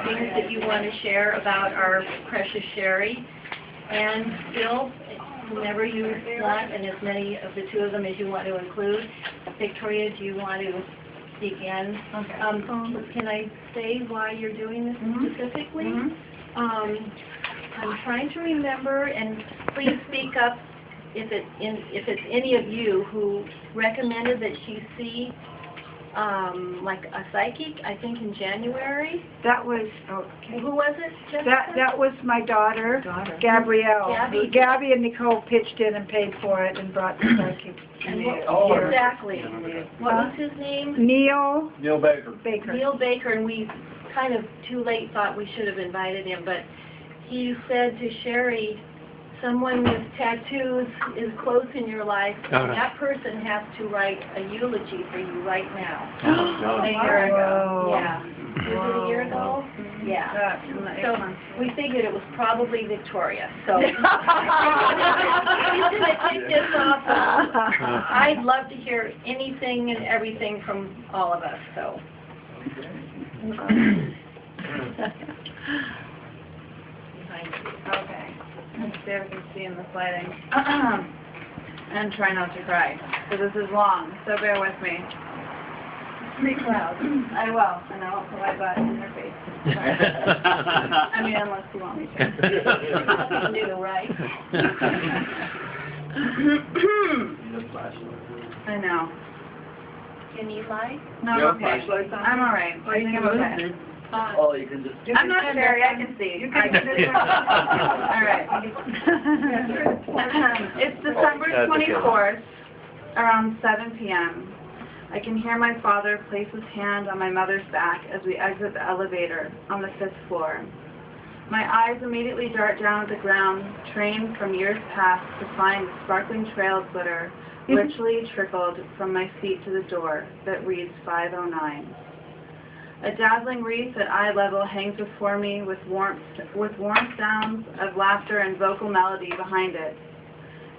things that you want to share about our precious Sherry. And Bill, whomever you want, and as many of the two of them as you want to include. Victoria, do you want to speak in? Okay. Can I say why you're doing this specifically? I'm trying to remember, and please speak up if it's any of you who recommended that she see like a psychic, I think in January. That was, okay. Who was it, Jessica? That was my daughter, Gabrielle. Gabby and Nicole pitched in and paid for it and brought the psychic. Exactly. What was his name? Neil Baker. Neil Baker, and we kind of too late thought we should have invited him, but he said to Sherry, someone with tattoos is close in your life, and that person has to write a eulogy for you right now. A year ago. Yeah. Was it a year ago? Yeah. So we figured it was probably Victoria. So she's going to kick this off. I'd love to hear anything and everything from all of us. So. Okay. Let's see if we can see in the lighting. And try not to cry, because this is long, so bear with me. Pretty loud. I will, and I won't put my butt in your face. I mean, unless you want me to. New, right? I know. Can you lie? No, I'm okay. I'm alright. I think I'm okay. Oh, you can just... I'm not Sherry, I can see. Alright. It's December 24th, around 7 p.m. I can hear my father place his hand on my mother's back as we exit the elevator on the 5th floor. My eyes immediately dart down to the ground, trained from years past to find the sparkling trail of glitter literally trickled from my feet to the door that reads 509. A dazzling wreath at eye level hangs before me with warm sounds of laughter and vocal melody behind it.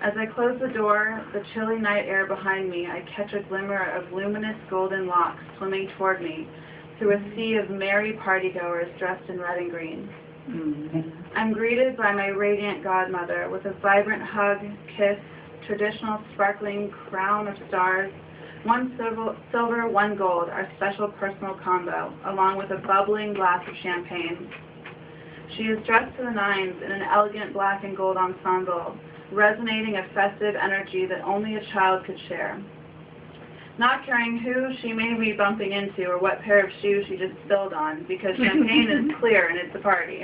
As I close the door, the chilly night air behind me, I catch a glimmer of luminous golden locks swimming toward me through a sea of merry partygoers dressed in red and green. I'm greeted by my radiant godmother with a vibrant hug, kiss, traditional sparkling crown of stars, one silver, one gold, our special personal combo, along with a bubbling glass of champagne. She is dressed to the nines in an elegant black and gold ensemble, resonating a festive energy that only a child could share. Not caring who she may be bumping into or what pair of shoes she just spilled on, because champagne is clear and it's a party.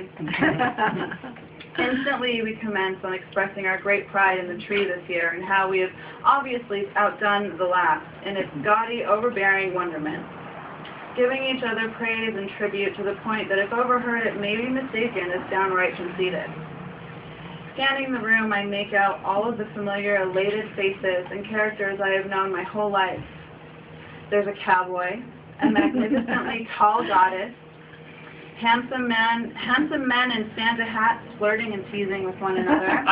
Instantly, we commence on expressing our great pride in the tree this year and how we have obviously outdone the last in its gaudy, overbearing wonderment, giving each other praise and tribute to the point that if overheard it may be mistaken as downright conceited. Scanning the room, I make out all of the familiar, elated faces and characters I have known my whole life. There's a cowboy, a magnificently tall goddess, handsome men in Santa hats flirting and teasing with one another, a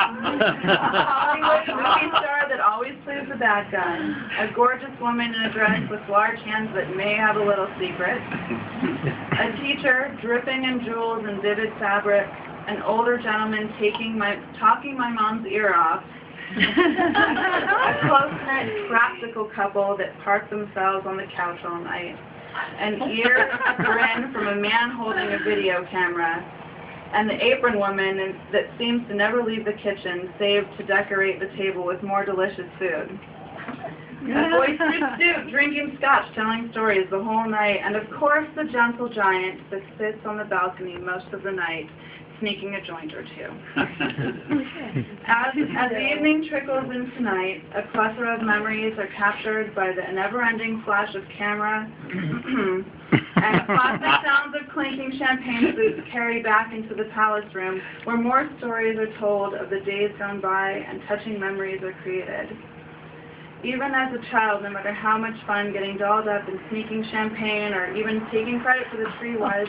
Hollywood movie star that always plays the bad guy, a gorgeous woman in a dress with large hands that may have a little secret, a teacher dripping in jewels and vivid fabric, an older gentleman talking my mom's ear off, a close-knit, practical couple that park themselves on the couch all night, an ear grin from a man holding a video camera, and the apron woman that seems to never leave the kitchen save to decorate the table with more delicious food. A boisterous dude drinking scotch, telling stories the whole night, and of course the gentle giant that sits on the balcony most of the night, sneaking a joint or two. As the evening trickles in tonight, a plethora of memories are captured by the never-ending flash of camera and classic sounds of clinking champagne flutes carry back into the palace room, where more stories are told of the days gone by and touching memories are created. Even as a child, no matter how much fun getting dolled up and sneaking champagne or even taking credit for the tree was,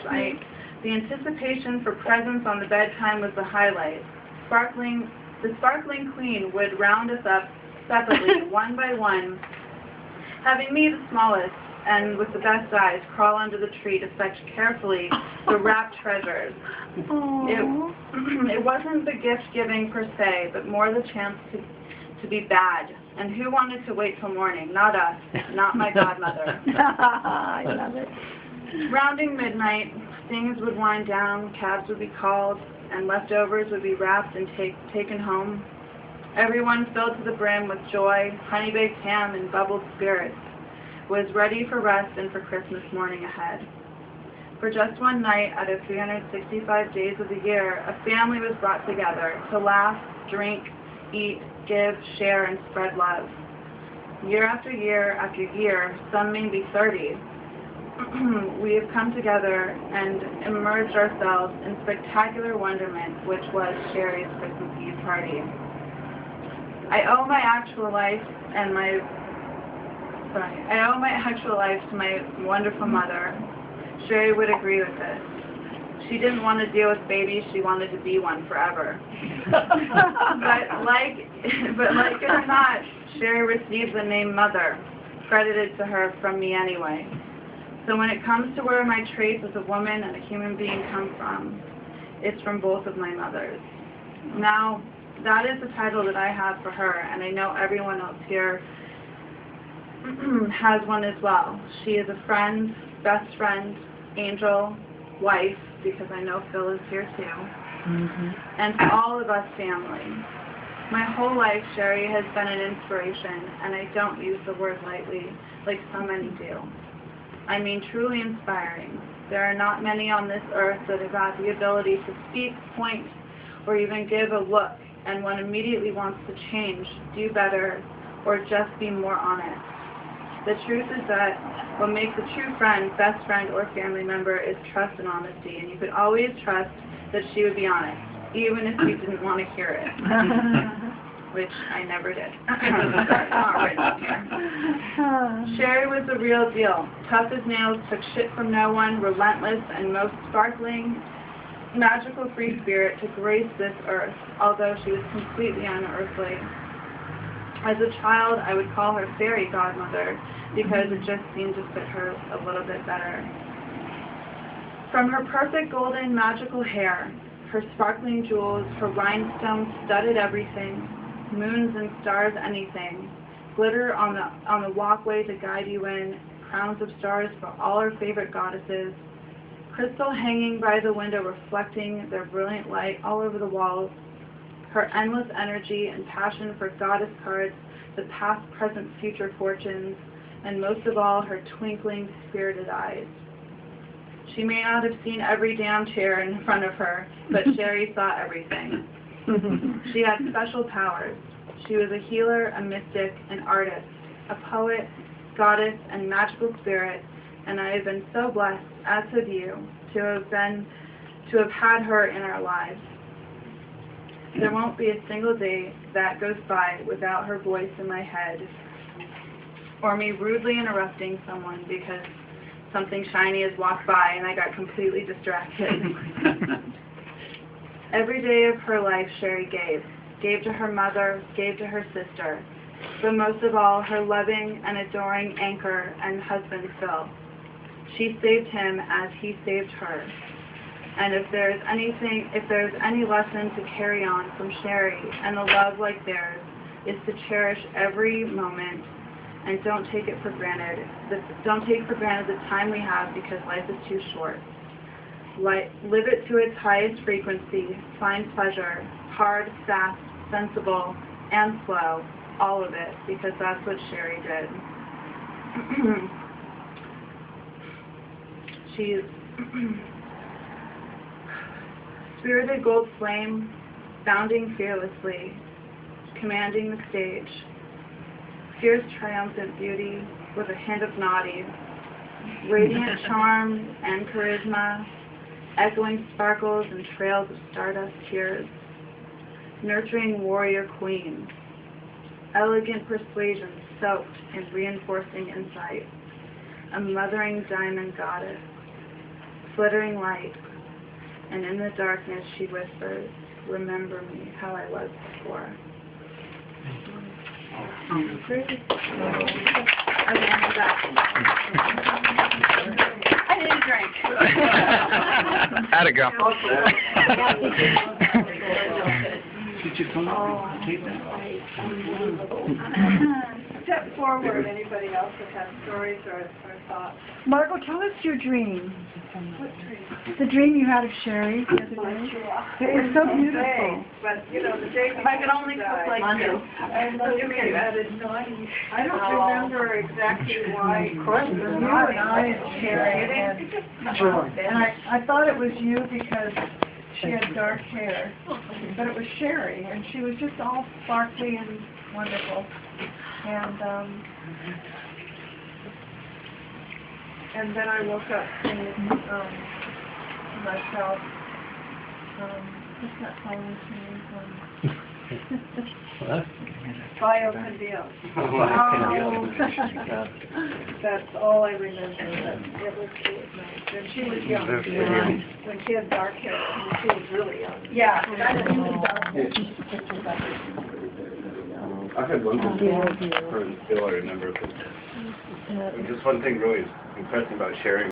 the anticipation for presents on the bedtime was the highlight. The sparkling queen would round us up separately, one by one, having me the smallest, and with the best eyes, crawl under the tree to fetch carefully the wrapped treasures. It wasn't the gift-giving per se, but more the chance to be bad. And who wanted to wait till morning? Not us, not my godmother. I love it. Rounding midnight, things would wind down, cabs would be called, and leftovers would be wrapped and taken home. Everyone filled to the brim with joy, honey-baked ham and bubbled spirits, was ready for rest and for Christmas morning ahead. For just one night out of 365 days of the year, a family was brought together to laugh, drink, eat, give, share, and spread love. Year after year after year, some maybe 30, we have come together and immersed ourselves in spectacular wonderment, which was Sherry's Christmas Eve party. I owe my actual life to my wonderful mother. Sherry would agree with this. She didn't want to deal with babies, she wanted to be one forever. but like it or not, Sherry received the name Mother, credited to her from me anyway. So when it comes to where my traits as a woman and a human being come from, it's from both of my mothers. Now, that is the title that I have for her, and I know everyone else here has one as well. She is a friend, best friend, angel, wife, because I know Phil is here too, and to all of us family. My whole life, Sherry has been an inspiration, and I don't use the word lightly, like so many do. I mean truly inspiring. There are not many on this earth that have got the ability to speak, point, or even give a look, and one immediately wants to change, do better, or just be more honest. The truth is that what makes a true friend, best friend, or family member is trust and honesty, and you could always trust that she would be honest, even if you didn't want to hear it, which I never did. That's not written here. Sherry was the real deal, tough as nails, took shit from no one, relentless, and most sparkling, magical free spirit to grace this earth, although she was completely unearthly. As a child, I would call her fairy godmother because it just seemed to fit her a little bit better. From her perfect golden magical hair, her sparkling jewels, her rhinestones studded everything, moons and stars anything, glitter on the walkway to guide you in, crowns of stars for all her favorite goddesses, crystal hanging by the window reflecting their brilliant light all over the walls, her endless energy and passion for goddess cards, the past, present, future fortunes, and most of all, her twinkling, spirited eyes. She may not have seen every damn chair in front of her, but Sherry saw everything. She had special powers. She was a healer, a mystic, an artist, a poet, goddess, and magical spirit, and I have been so blessed, as have you, to have had her in our lives. There won't be a single day that goes by without her voice in my head, or me rudely interrupting someone because something shiny has walked by and I got completely distracted. Every day of her life, Sherry gave to her mother, gave to her sister, but most of all, her loving and adoring anchor and husband, Phil. She saved him as he saved her. And if there's any lesson to carry on from Sherry and a love like theirs, is to cherish every moment and don't take for granted the time we have because life is too short. Live it to its highest frequency, find pleasure, hard, fast, sensible, and slow, all of it, because that's what Sherry did. She's spirited gold flame, bounding fearlessly, commanding the stage, fierce triumphant beauty with a hint of naughty, radiant charm and charisma, echoing sparkles and trails of stardust tears, nurturing warrior queen, elegant persuasion soaked in reinforcing insight, a mothering diamond goddess, flittering light, and in the darkness she whispers, remember me how I was before. Okay, I'm back. I need a drink. Atta go. Did you come up? Take that. Step forward, anybody else that has stories or thoughts? Margot, tell us your dream. What dream? The dream you had of Sherry the other day. It was so beautiful. But, you know, the day If I could only cook like you. I love you that it's naughty. I don't remember exactly why. You and I and Sherry, and I thought it was you because she had dark hair, but it was Sherry, and she was just all sparkly and wonderful. And then I woke up thinking to myself, what's that song's name? Bio Condil. That's all I remember. It was nice. And she was young. When she had dark hair, she was really young. Yeah. I had one thing for Bill, I remember. Just one thing really impressed me about sharing